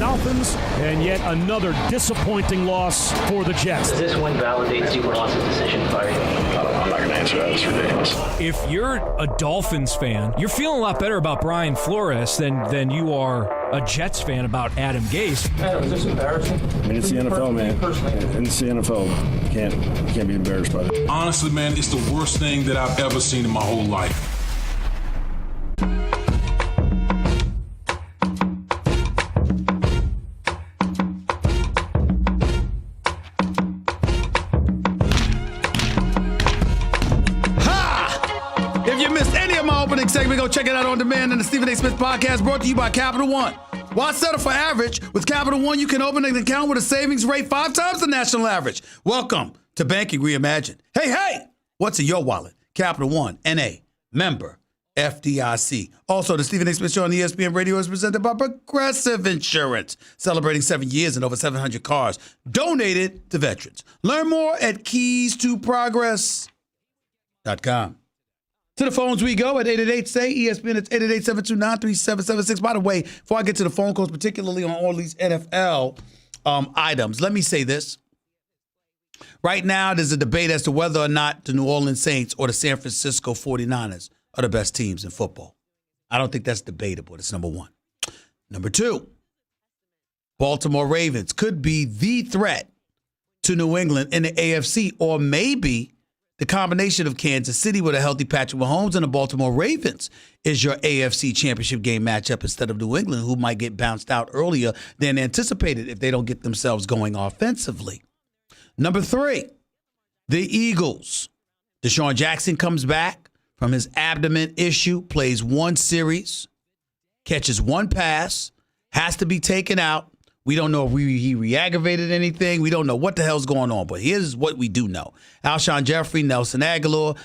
Dolphins, and yet another disappointing loss for the Jets. Does this win validate Stephen Ross's decision to fire you? I'm not going to answer that. It's ridiculous. If you're a Dolphins fan, you're feeling a lot better about Brian Flores than you are a Jets fan about Adam Gase. Adam, is this embarrassing? I mean, it's the NFL, man. It's the NFL. You can't be embarrassed by it. Honestly, man, it's the worst thing that I've ever seen in my whole life. Segment, go check it out on demand in the Stephen A. Smith podcast, brought to you by Capital One. Why settle for average? With Capital One, you can open an account with a savings rate 5 times the national average. Welcome to Banking Reimagined. Hey, what's in your wallet? Capital One, N.A., member, FDIC. Also, the Stephen A. Smith Show on ESPN Radio is presented by Progressive Insurance, celebrating 7 years and over 700 cars donated to veterans. Learn more at keys2progress.com. To the phones we go at 888-SAY-ESPN. It's 888-729-3776. By the way, before I get to the phone calls, particularly on all these NFL items, let me say this. Right now, there's a debate as to whether or not the New Orleans Saints or the San Francisco 49ers are the best teams in football. I don't think that's debatable. That's number one. Number two, Baltimore Ravens could be the threat to New England in the AFC, or maybe the combination of Kansas City with a healthy Patrick Mahomes and the Baltimore Ravens is your AFC championship game matchup instead of New England, who might get bounced out earlier than anticipated if they don't get themselves going offensively. Number three, the Eagles. Deshaun Jackson comes back from his abdomen issue, plays one series, catches one pass, has to be taken out. We don't know if he re-aggravated anything. We don't know what the hell's going on. But here's what we do know. Alshon Jeffrey, Nelson Aguilar,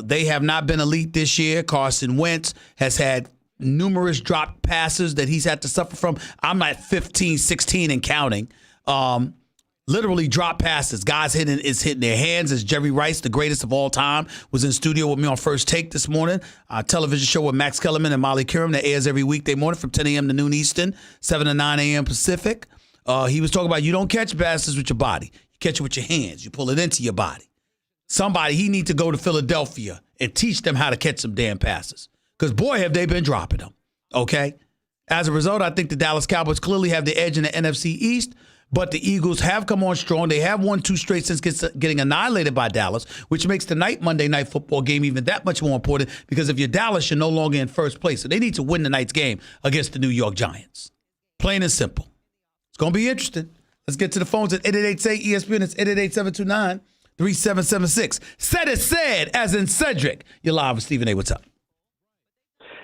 they have not been elite this year. Carson Wentz has had numerous dropped passes that he's had to suffer from. I'm at 15, 16 and counting. Literally drop passes. Guys hitting their hands. As Jerry Rice, the greatest of all time, was in studio with me on First Take this morning. A television show with Max Kellerman and Molly Kiram that airs every weekday morning from 10 a.m. to noon Eastern, 7 to 9 a.m. Pacific. He was talking about you don't catch passes with your body. You catch it with your hands. You pull it into your body. He need to go to Philadelphia and teach them how to catch some damn passes. Because, boy, have they been dropping them. Okay? As a result, I think the Dallas Cowboys clearly have the edge in the NFC East. But the Eagles have come on strong. They have won 2 straight since getting annihilated by Dallas, which makes the Monday Night Football game even that much more important because if you're Dallas, you're no longer in first place. So they need to win tonight's game against the New York Giants. Plain and simple. It's going to be interesting. Let's get to the phones at 888-SAY-ESPN. It's 888-729-3776. Said it said, as in Cedric. You're live with Stephen A. What's up?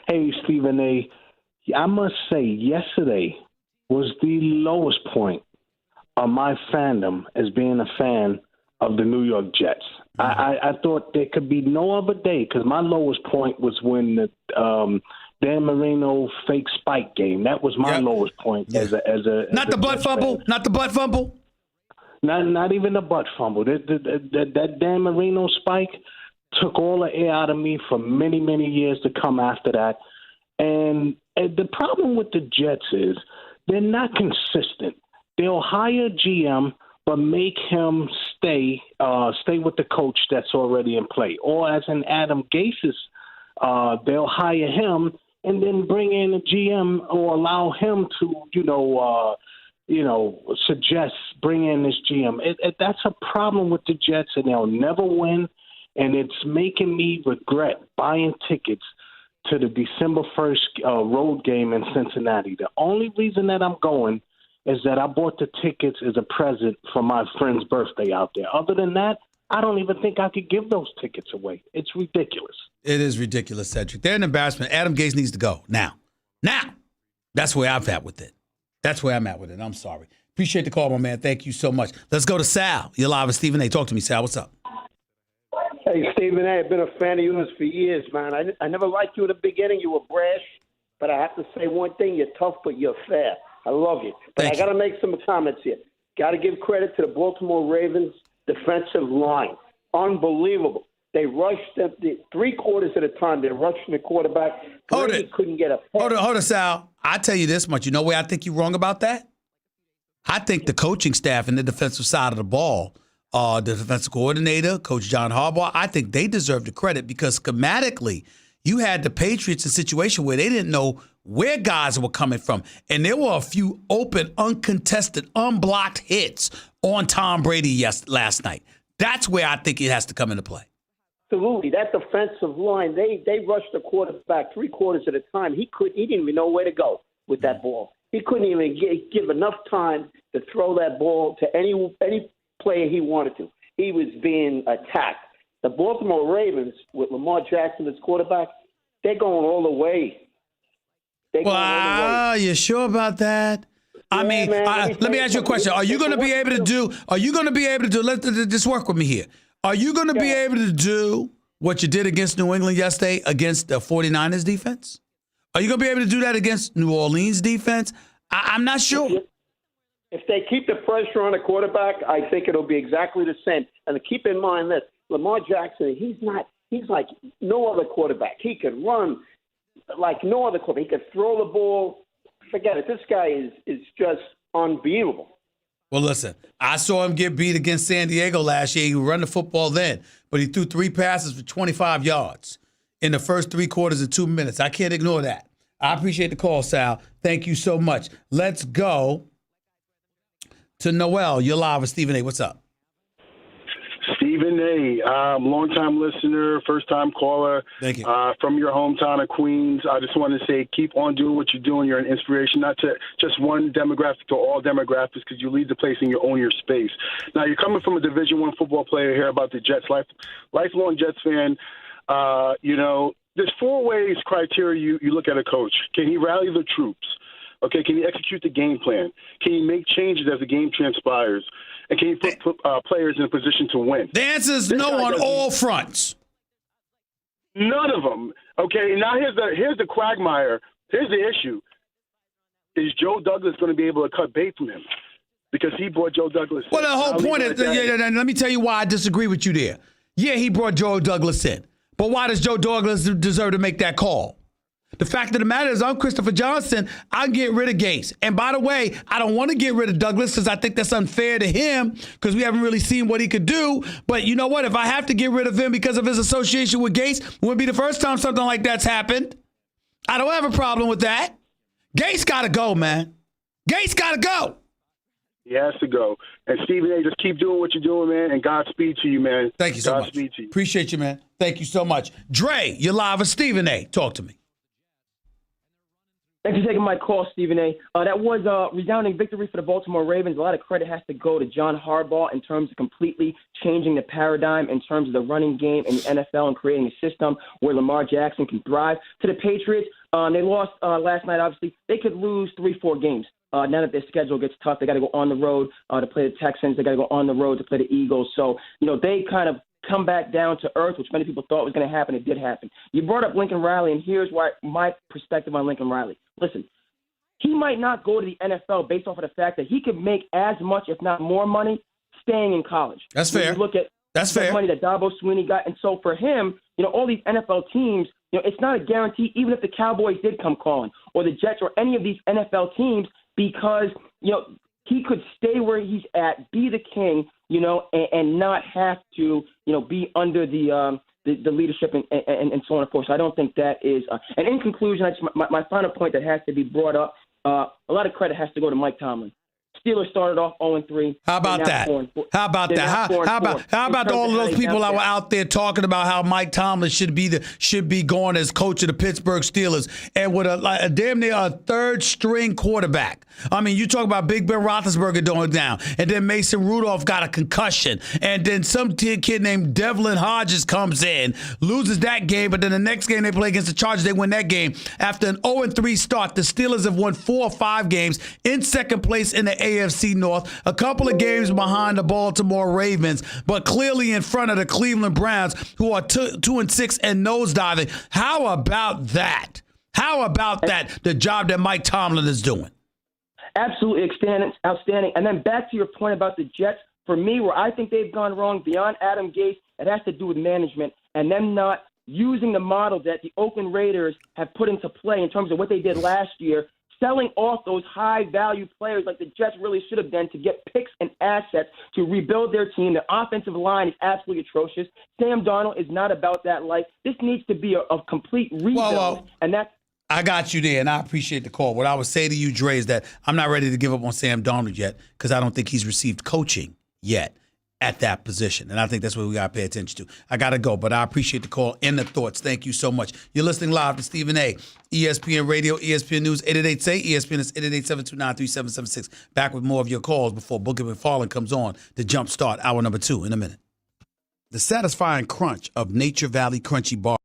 Hey, Stephen A. I must say, yesterday was the lowest point of my fandom as being a fan of the New York Jets. I thought there could be no other day because my lowest point was when the Dan Marino fake spike game. That was my lowest point Not the butt fumble. Not even the butt fumble. That Dan Marino spike took all the air out of me for many, many years to come after that. And the problem with the Jets is they're not consistent. They'll hire a GM, but make him stay with the coach that's already in play. Or as in Adam Gase's, they'll hire him and then bring in a GM or allow him to, suggest bring in this GM. That's a problem with the Jets, and they'll never win. And it's making me regret buying tickets to the December 1st road game in Cincinnati. The only reason that I'm going is that I bought the tickets as a present for my friend's birthday out there. Other than that, I don't even think I could give those tickets away. It's ridiculous. It is ridiculous, Cedric. They're an embarrassment. Adam Gase needs to go now. That's where I'm at with it. I'm sorry. Appreciate the call, my man. Thank you so much. Let's go to Sal. You're live with Stephen A. Talk to me, Sal. What's up? Hey, Stephen A., I've been a fan of yours for years, man. I never liked you in the beginning. You were brash. But I have to say one thing. You're tough, but you're fair. I love you. But I got to make some comments here. Got to give credit to the Baltimore Ravens defensive line. Unbelievable. They rushed the 3/4 of the time. They're rushing the quarterback. Brady couldn't get a pass. Hold on, Sal. I tell you this much. You know where I think you're wrong about that? I think the coaching staff and the defensive side of the ball, the defensive coordinator, Coach John Harbaugh, I think they deserve the credit because schematically, you had the Patriots in a situation where they didn't know where guys were coming from. And there were a few open, uncontested, unblocked hits on Tom Brady last night. That's where I think it has to come into play. Absolutely. That defensive line, they rushed the quarterback 3/4 of the time. He didn't even know where to go with that ball. He couldn't even give enough time to throw that ball to any player he wanted to. He was being attacked. The Baltimore Ravens, with Lamar Jackson as quarterback, they're going all the way. Wow, you sure about that? I mean, let me ask you a question. Are you going to be able to do, let's work with me here. Are you going to be able to do what you did against New England yesterday against the 49ers defense? Are you going to be able to do that against New Orleans defense? I'm not sure. If they keep the pressure on the quarterback, I think it'll be exactly the same. And keep in mind this, Lamar Jackson, he's like no other quarterback. He can run like no other quarterback. He can throw the ball. Forget it. This guy is just unbeatable. Well, listen, I saw him get beat against San Diego last year. He would run the football then, but he threw 3 passes for 25 yards in the first 3/4 of 2 minutes. I can't ignore that. I appreciate the call, Sal. Thank you so much. Let's go to Noel. You're live with Stephen A. What's up? Stephen A., longtime listener, first-time caller. Thank you. From your hometown of Queens. I just want to say keep on doing what you're doing. You're an inspiration, not to just one demographic, to all demographics, because you lead the place and you own your space. Now, you're coming from a Division I football player here about the Jets, lifelong Jets fan. There's 4 ways criteria you look at a coach. Can he rally the troops? Okay, can he execute the game plan? Can he make changes as the game transpires? And can he put players in a position to win? The answer is no on all fronts. None of them. Okay, now here's the quagmire. Here's the issue. Is Joe Douglas going to be able to cut bait from him? Because he brought Joe Douglas in. Well, the whole point is, let me tell you why I disagree with you there. Yeah, he brought Joe Douglas in. But why does Joe Douglas deserve to make that call? The fact of the matter is, I'm Christopher Johnson. I can get rid of Gase. And by the way, I don't want to get rid of Douglas because I think that's unfair to him because we haven't really seen what he could do. But you know what? If I have to get rid of him because of his association with Gase, it wouldn't be the first time something like that's happened. I don't have a problem with that. Gase got to go, man. Gase got to go. He has to go. And Stephen A., just keep doing what you're doing, man, and Godspeed to you, man. Thank you so much. Godspeed to you. Appreciate you, man. Thank you so much. Dre, you're live with Stephen A. Talk to me. Thanks for taking my call, Stephen A. That was a resounding victory for the Baltimore Ravens. A lot of credit has to go to John Harbaugh in terms of completely changing the paradigm in terms of the running game in the NFL and creating a system where Lamar Jackson can thrive. To the Patriots, they lost last night, obviously. They could lose 3-4 games. Now that their schedule gets tough, they got to go on the road to play the Texans. They got to go on the road to play the Eagles. So, they kind of come back down to earth, which many people thought was going to happen. It did happen. You brought up Lincoln Riley, and here's why my perspective on Lincoln Riley. Listen, he might not go to the NFL based off of the fact that he could make as much, if not more money, staying in college. That's fair. You look at the money that Dabo Swinney got. And so for him, all these NFL teams, it's not a guarantee, even if the Cowboys did come calling or the Jets or any of these NFL teams, because, he could stay where he's at, be the king, and not have to, be under the leadership and so on and forth. So I don't think that is. And in conclusion, my final point that has to be brought up, a lot of credit has to go to Mike Tomlin. Steelers started off 0-3. How about that? How about that? How about all of those people that were out there talking about how Mike Tomlin should be going as coach of the Pittsburgh Steelers, and with a damn near a third string quarterback. I mean, you talk about Big Ben Roethlisberger going down, and then Mason Rudolph got a concussion, and then some kid named Devlin Hodges comes in, loses that game, but then the next game they play against the Chargers, they win that game. After an 0-3 start, the Steelers have won 4 or 5 games in second place in the AFC North, a couple of games behind the Baltimore Ravens, but clearly in front of the Cleveland Browns, who are 2-6 and nosediving. How about that? How about that, the job that Mike Tomlin is doing? Absolutely outstanding. And then back to your point about the Jets, for me, where I think they've gone wrong beyond Adam Gase, it has to do with management and them not using the model that the Oakland Raiders have put into play in terms of what they did last year, selling off those high-value players like the Jets really should have done to get picks and assets to rebuild their team. The offensive line is absolutely atrocious. Sam Darnold is not about that life. This needs to be a complete rebuild, and that's I got you there, and I appreciate the call. What I would say to you, Dre, is that I'm not ready to give up on Sam Darnold yet because I don't think he's received coaching yet at that position. And I think that's what we got to pay attention to. I got to go, but I appreciate the call and the thoughts. Thank you so much. You're listening live to Stephen A. ESPN Radio, ESPN News, 888-SAY. ESPN is 888-729-3776. Back with more of your calls before Boogie McFarland comes on to jumpstart hour number 2 in a minute. The satisfying crunch of Nature Valley Crunchy Bar